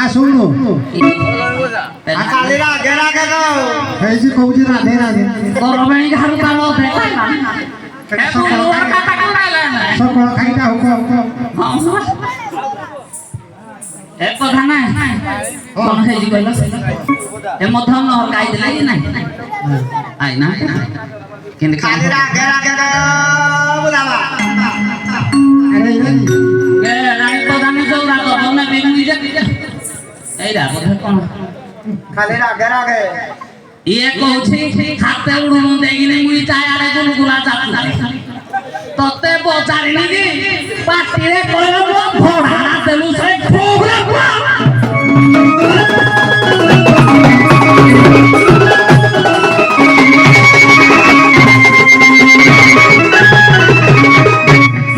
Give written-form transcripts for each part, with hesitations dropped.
Asuno. Akali raga raga kau. Hei si kau si raga raga. Kalau main harus kalau dekat. Sekolah kai tahu kau. কথা নাই কোন hazy কইল এ মধ্যম নহর কাই দিলাই নাই আই না কিন্তু খালি রাগে রাগে বুলাবা আরে এ রাই প্রধান জৌরা তো না বিগুই যা এইডা কথা কোন খালি রাগে রাগে ইয়ে কইছি খাতে উড়ুন দেইনি মুই চাই আরে কোন গুলা যাচ্ছে ততে বজারি নাকি পাটিরে কইল ভোড়া দেলু সেই প্রোগ্রাম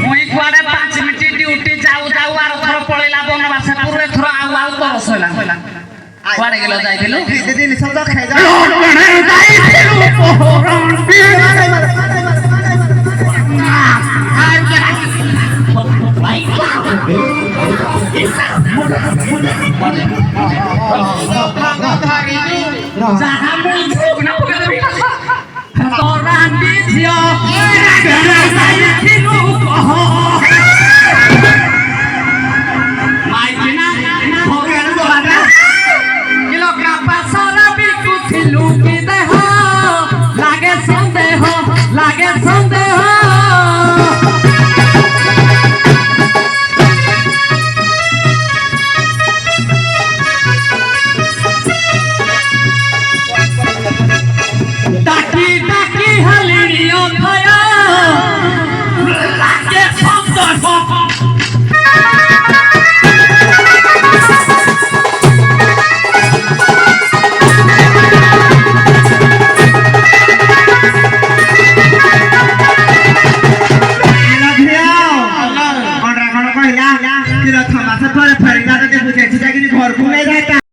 মই কুয়ারে 5 মিনিট ডিউটি যাও যাও আর থর পড়িলা বনবাসে পুরে থর আউ আউ করছ হইলা কুয়ারে গেল যাইছিল দিন সব খাই যাও যাইছিল programme Jangan muncul, kenapa kata mereka? Orang di sini,